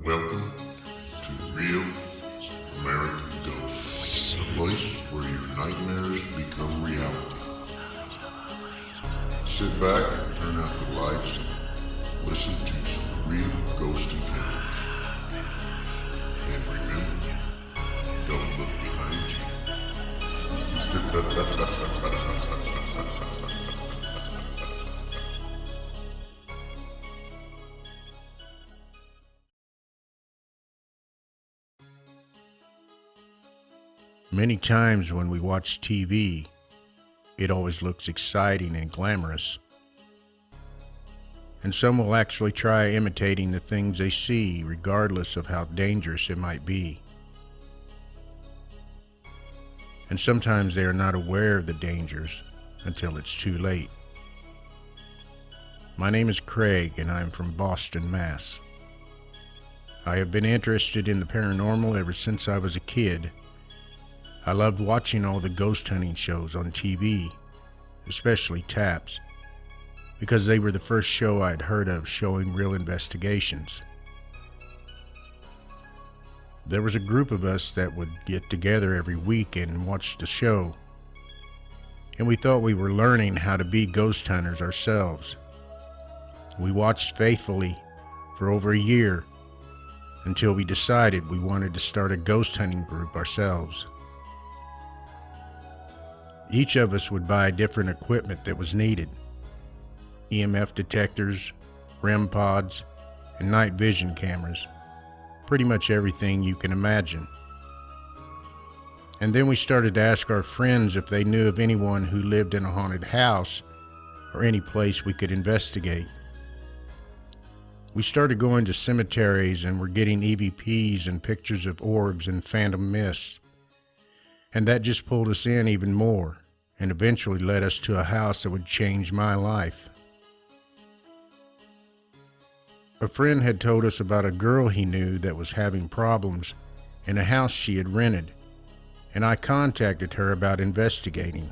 Welcome to Real American Ghosts, the place where your nightmares become reality. Sit back and turn out the lights and listen to some real ghost encounters. And remember, don't look behind you. Many times when we watch TV, it always looks exciting and glamorous. And some will actually try imitating the things they see, regardless of how dangerous it might be. And sometimes they are not aware of the dangers until it's too late. My name is Craig, and I am from Boston, Mass. I have been interested in the paranormal ever since I was a kid. I loved watching all the ghost hunting shows on TV, especially Taps, because they were the first show I'd heard of showing real investigations. There was a group of us that would get together every week and watch the show, and we thought we were learning how to be ghost hunters ourselves. We watched faithfully for over a year until we decided we wanted to start a ghost hunting group ourselves. Each of us would buy different equipment that was needed: EMF detectors, REM pods, and night vision cameras. Pretty much everything you can imagine. And then we started to ask our friends if they knew of anyone who lived in a haunted house or any place we could investigate. We started going to cemeteries and were getting EVPs and pictures of orbs and phantom mists. And that just pulled us in even more, and eventually led us to a house that would change my life. A friend had told us about a girl he knew that was having problems in a house she had rented, and I contacted her about investigating.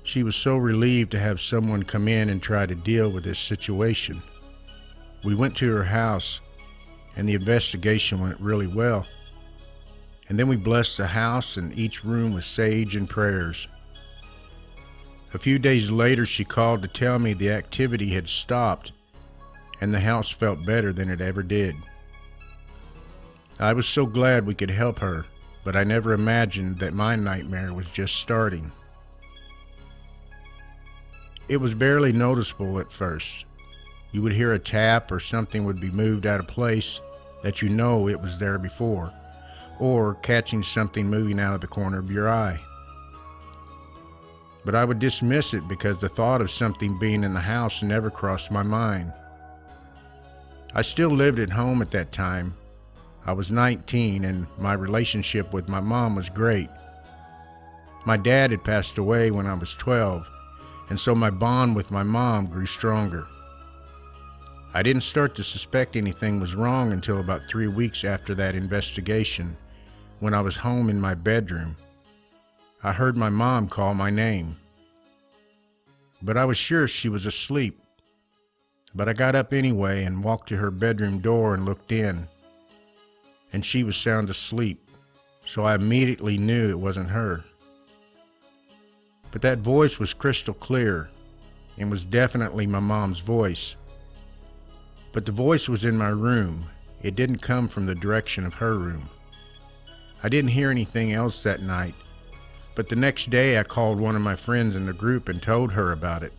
She was so relieved to have someone come in and try to deal with this situation. We went to her house, and the investigation went really well. And then we blessed the house and each room with sage and prayers. A few days later, she called to tell me the activity had stopped and the house felt better than it ever did. I was so glad we could help her, but I never imagined that my nightmare was just starting. It was barely noticeable at first. You would hear a tap or something would be moved out of place that you know it was there before, or catching something moving out of the corner of your eye. But I would dismiss it because the thought of something being in the house never crossed my mind. I still lived at home at that time. I was 19 and my relationship with my mom was great. My dad had passed away when I was 12, and so my bond with my mom grew stronger. I didn't start to suspect anything was wrong until about 3 weeks after that investigation, when I was home in my bedroom. I heard my mom call my name, but I was sure she was asleep. But I got up anyway and walked to her bedroom door and looked in, and she was sound asleep, so I immediately knew it wasn't her. But that voice was crystal clear and was definitely my mom's voice. But the voice was in my room. It didn't come from the direction of her room. I didn't hear anything else that night, but the next day I called one of my friends in the group and told her about it.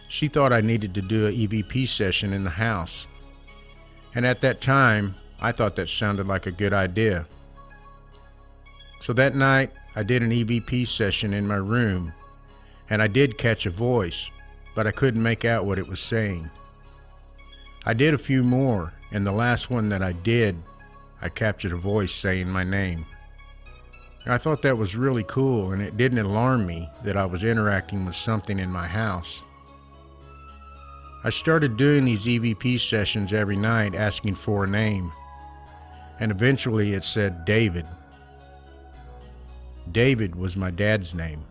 She thought I needed to do an EVP session in the house, and at that time, I thought that sounded like a good idea. So that night, I did an EVP session in my room, and I did catch a voice, but I couldn't make out what it was saying. I did a few more, and the last one that I did, I captured a voice saying my name. I thought that was really cool, and it didn't alarm me that I was interacting with something in my house. I started doing these EVP sessions every night, asking for a name, and eventually it said David. David was my dad's name.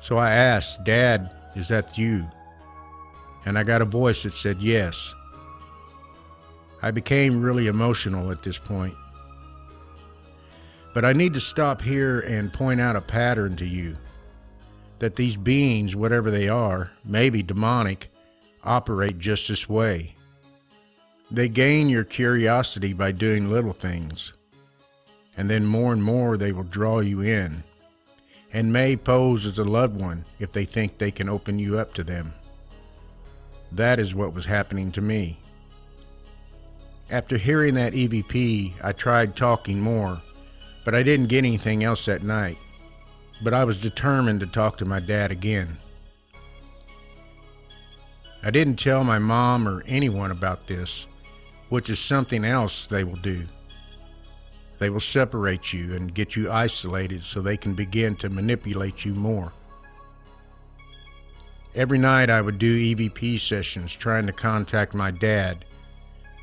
So I asked, "Dad, is that you?" and I got a voice that said yes. I became really emotional at this point. But I need to stop here and point out a pattern to you, that these beings, whatever they are, maybe demonic, operate just this way. They gain your curiosity by doing little things, and then more and more they will draw you in, and may pose as a loved one if they think they can open you up to them. That is what was happening to me. After hearing that EVP, I tried talking more, but I didn't get anything else that night. But I was determined to talk to my dad again. I didn't tell my mom or anyone about this, which is something else they will do. They will separate you and get you isolated so they can begin to manipulate you more. Every night I would do EVP sessions trying to contact my dad,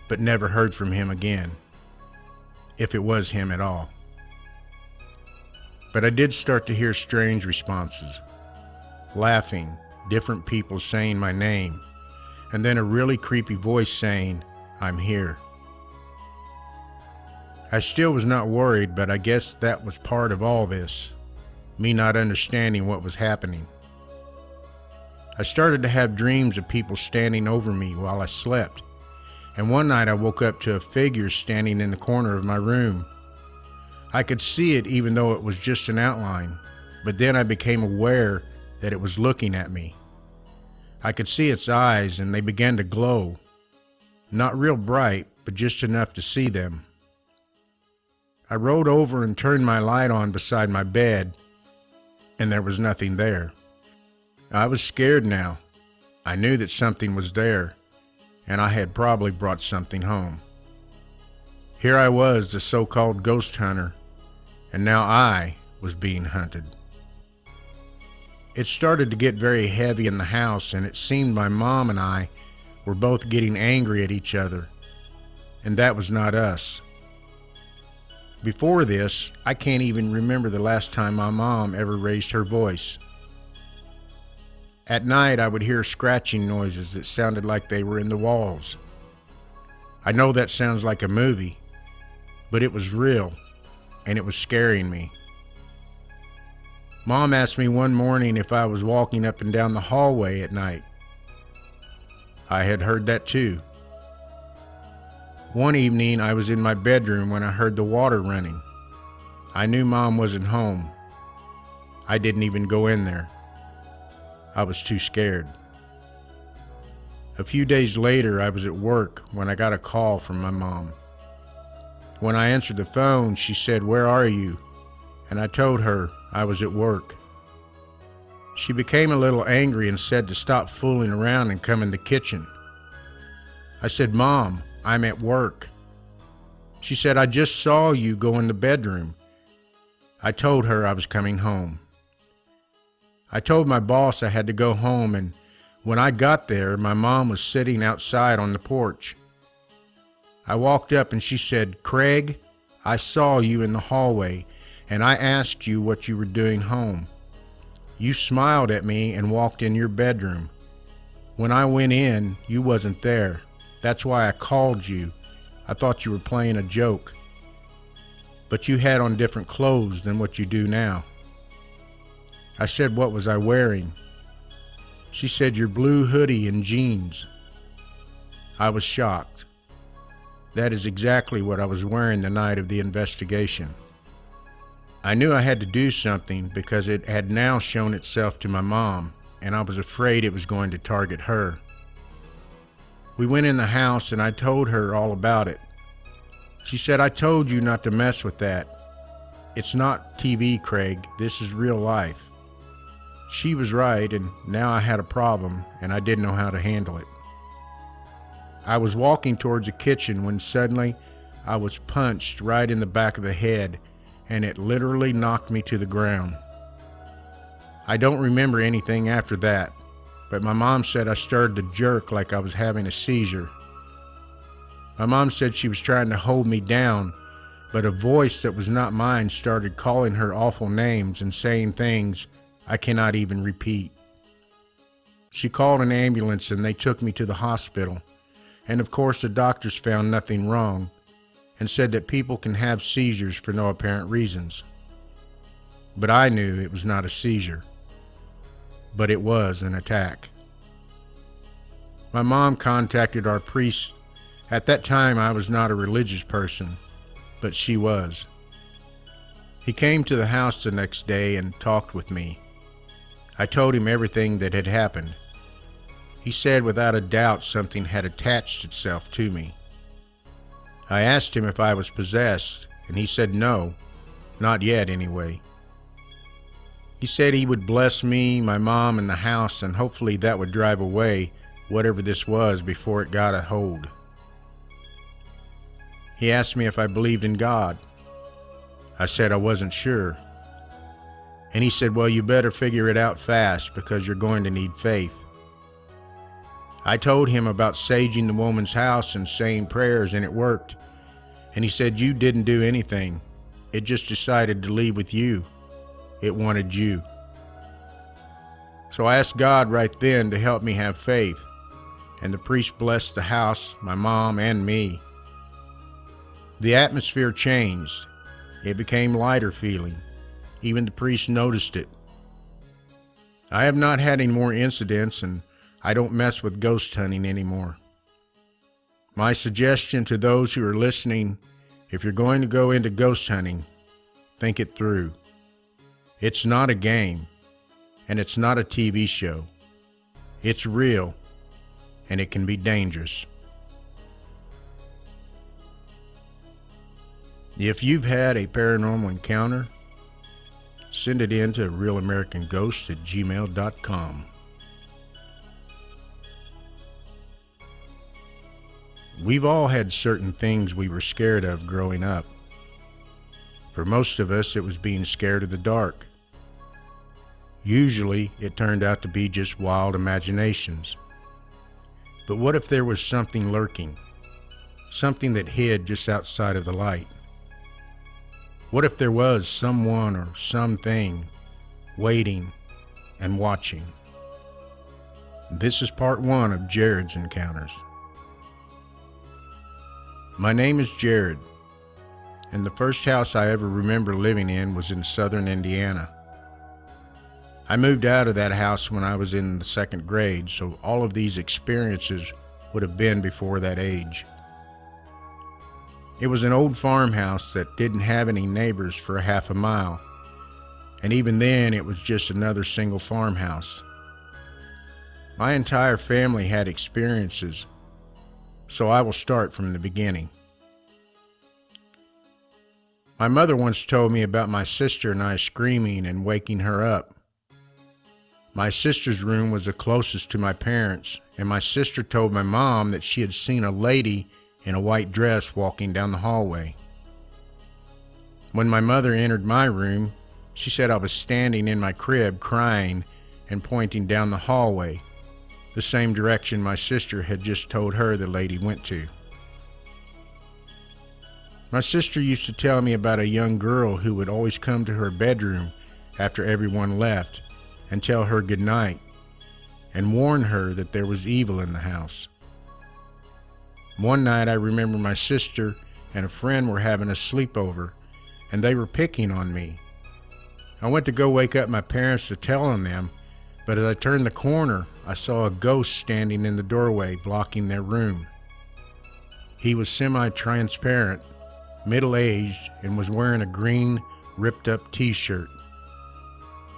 but never heard from him again, if it was him at all. But I did start to hear strange responses, laughing, different people saying my name, and then a really creepy voice saying, "I'm here." I still was not worried, but I guess that was part of all this, me not understanding what was happening. I started to have dreams of people standing over me while I slept, and one night I woke up to a figure standing in the corner of my room. I could see it even though it was just an outline, but then I became aware that it was looking at me. I could see its eyes and they began to glow. Not real bright, but just enough to see them. I rolled over and turned my light on beside my bed, and there was nothing there. I was scared now. I knew that something was there, and I had probably brought something home. Here I was, the so-called ghost hunter, and now I was being hunted. It started to get very heavy in the house, and it seemed my mom and I were both getting angry at each other, and that was not us. Before this, I can't even remember the last time my mom ever raised her voice. At night, I would hear scratching noises that sounded like they were in the walls. I know that sounds like a movie, but it was real, and it was scaring me. Mom asked me one morning if I was walking up and down the hallway at night. I had heard that too. One evening, I was in my bedroom when I heard the water running. I knew Mom wasn't home. I didn't even go in there. I was too scared. A few days later, I was at work when I got a call from my mom. When I answered the phone, she said, "Where are you?" And I told her I was at work. She became a little angry and said to stop fooling around and come in the kitchen. I said, "Mom, I'm at work." She said, "I just saw you go in the bedroom." I told her I was coming home. I told my boss I had to go home, and when I got there, my mom was sitting outside on the porch. I walked up and she said, "Craig, I saw you in the hallway, and I asked you what you were doing home. You smiled at me and walked in your bedroom. When I went in, you wasn't there. That's why I called you. I thought you were playing a joke. But you had on different clothes than what you do now." I said, "What was I wearing?" She said, "Your blue hoodie and jeans." I was shocked. That is exactly what I was wearing the night of the investigation. I knew I had to do something because it had now shown itself to my mom, and I was afraid it was going to target her. We went in the house and I told her all about it. She said, "I told you not to mess with that. It's not TV, Craig. This is real life." She was right, and now I had a problem, and I didn't know how to handle it. I was walking towards the kitchen when suddenly I was punched right in the back of the head, and it literally knocked me to the ground. I don't remember anything after that, but my mom said I started to jerk like I was having a seizure. My mom said she was trying to hold me down, but a voice that was not mine started calling her awful names and saying things I cannot even repeat. She called an ambulance and they took me to the hospital. And of course the doctors found nothing wrong and said that people can have seizures for no apparent reasons. But I knew it was not a seizure, but it was an attack. My mom contacted our priest. At that time I was not a religious person, but she was. He came to the house the next day and talked with me. I told him everything that had happened. He said without a doubt something had attached itself to me. I asked him if I was possessed, and he said no, not yet anyway. He said he would bless me, my mom, and the house, and hopefully that would drive away whatever this was before it got a hold. He asked me if I believed in God. I said I wasn't sure. And he said, well, you better figure it out fast because you're going to need faith. I told him about saging the woman's house and saying prayers, and it worked. And he said, you didn't do anything. It just decided to leave with you. It wanted you. So I asked God right then to help me have faith, and the priest blessed the house, my mom, and me. The atmosphere changed. It became lighter feeling. Even the priest noticed it. I have not had any more incidents, and I don't mess with ghost hunting anymore. My suggestion to those who are listening, if you're going to go into ghost hunting, think it through. It's not a game, and it's not a TV show. It's real, and it can be dangerous. If you've had a paranormal encounter, send it in to realamericanghosts@gmail.com. We've all had certain things we were scared of growing up. For most of us, it was being scared of the dark. Usually, it turned out to be just wild imaginations. But what if there was something lurking? Something that hid just outside of the light? What if there was someone or something waiting and watching? This is part 1 of Jared's Encounters. My name is Jared, and the first house I ever remember living in was in southern Indiana. I moved out of that house when I was in the 2nd grade, so all of these experiences would have been before that age. It was an old farmhouse that didn't have any neighbors for a half a mile, and even then it was just another single farmhouse. My entire family had experiences, so I will start from the beginning. My mother once told me about my sister and I screaming and waking her up. My sister's room was the closest to my parents', and my sister told my mom that she had seen a lady in a white dress walking down the hallway. When my mother entered my room, she said I was standing in my crib crying and pointing down the hallway, the same direction my sister had just told her the lady went to. My sister used to tell me about a young girl who would always come to her bedroom after everyone left and tell her good night and warn her that there was evil in the house. One night I remember my sister and a friend were having a sleepover, and they were picking on me. I went to go wake up my parents to tell on them, but as I turned the corner, I saw a ghost standing in the doorway blocking their room. He was semi-transparent, middle-aged, and was wearing a green, ripped-up t-shirt.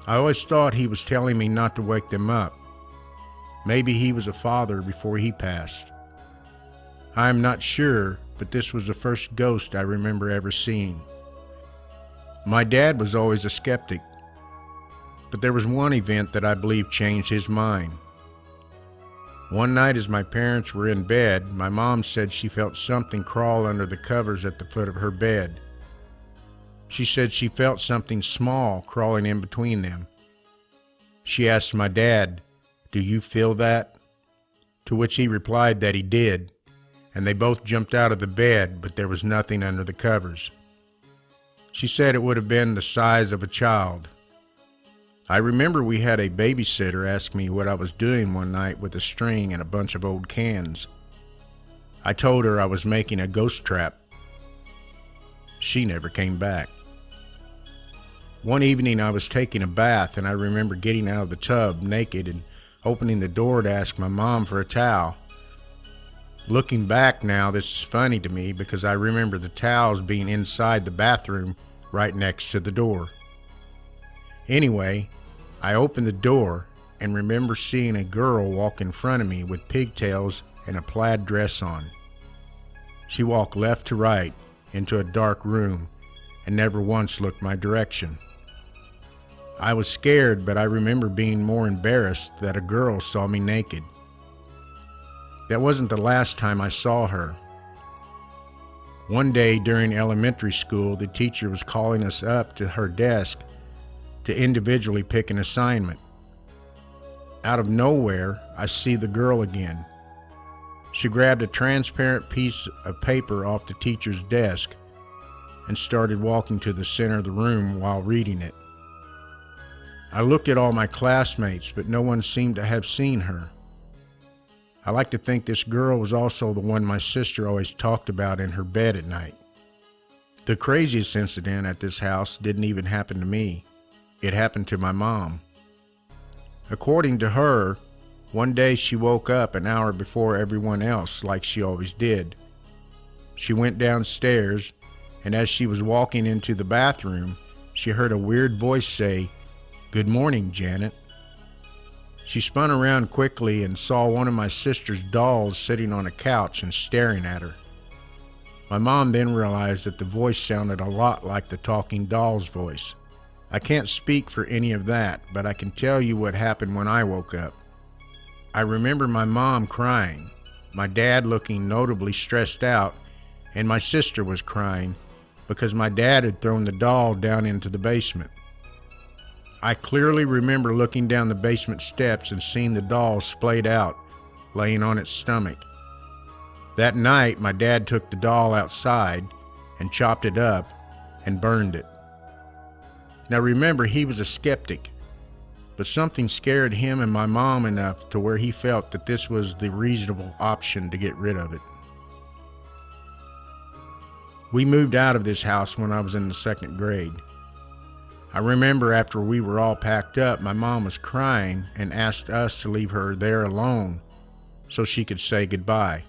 I always thought he was telling me not to wake them up. Maybe he was a father before he passed. I am not sure, but this was the first ghost I remember ever seeing. My dad was always a skeptic, but there was one event that I believe changed his mind. One night as my parents were in bed, my mom said she felt something crawl under the covers at the foot of her bed. She said she felt something small crawling in between them. She asked my dad, "Do you feel that?" To which he replied that he did, and they both jumped out of the bed, but there was nothing under the covers. She said it would have been the size of a child. I remember we had a babysitter ask me what I was doing one night with a string and a bunch of old cans. I told her I was making a ghost trap. She never came back. One evening I was taking a bath, and I remember getting out of the tub naked and opening the door to ask my mom for a towel. Looking back now, this is funny to me because I remember the towels being inside the bathroom right next to the door. Anyway, I opened the door and remember seeing a girl walk in front of me with pigtails and a plaid dress on. She walked left to right into a dark room and never once looked my direction. I was scared, but I remember being more embarrassed that a girl saw me naked. That wasn't the last time I saw her. One day during elementary school, the teacher was calling us up to her desk to individually pick an assignment. Out of nowhere, I see the girl again. She grabbed a transparent piece of paper off the teacher's desk and started walking to the center of the room while reading it. I looked at all my classmates, but no one seemed to have seen her. I like to think this girl was also the one my sister always talked about in her bed at night. The craziest incident at this house didn't even happen to me. It happened to my mom. According to her, one day she woke up an hour before everyone else, like she always did. She went downstairs, and as she was walking into the bathroom, she heard a weird voice say, "Good morning, Janet." She spun around quickly and saw one of my sister's dolls sitting on a couch and staring at her. My mom then realized that the voice sounded a lot like the talking doll's voice. I can't speak for any of that, but I can tell you what happened when I woke up. I remember my mom crying, my dad looking notably stressed out, and my sister was crying because my dad had thrown the doll down into the basement. I clearly remember looking down the basement steps and seeing the doll splayed out, laying on its stomach. That night, my dad took the doll outside and chopped it up and burned it. Now remember, he was a skeptic, but something scared him and my mom enough to where he felt that this was the reasonable option to get rid of it. We moved out of this house when I was in the 2nd grade. I remember after we were all packed up, my mom was crying and asked us to leave her there alone so she could say goodbye.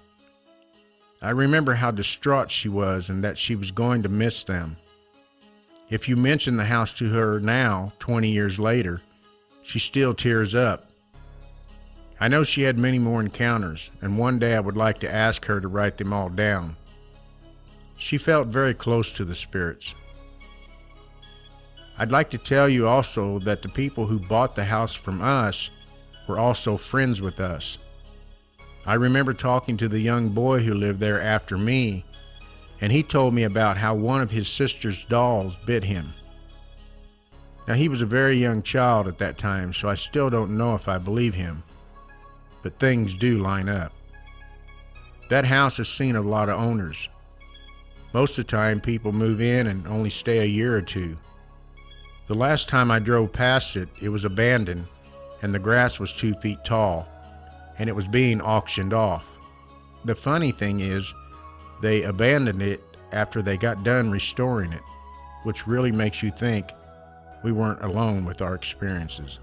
I remember how distraught she was and that she was going to miss them. If you mention the house to her now, 20 years later, she still tears up. I know she had many more encounters, and one day I would like to ask her to write them all down. She felt very close to the spirits. I'd like to tell you also that the people who bought the house from us were also friends with us. I remember talking to the young boy who lived there after me, and he told me about how one of his sister's dolls bit him. Now, he was a very young child at that time, so I still don't know if I believe him, but things do line up. That house has seen a lot of owners. Most of the time, people move in and only stay a year or two. The last time I drove past it, it was abandoned, and the grass was 2 feet tall, and it was being auctioned off. The funny thing is, they abandoned it after they got done restoring it, which really makes you think we weren't alone with our experiences.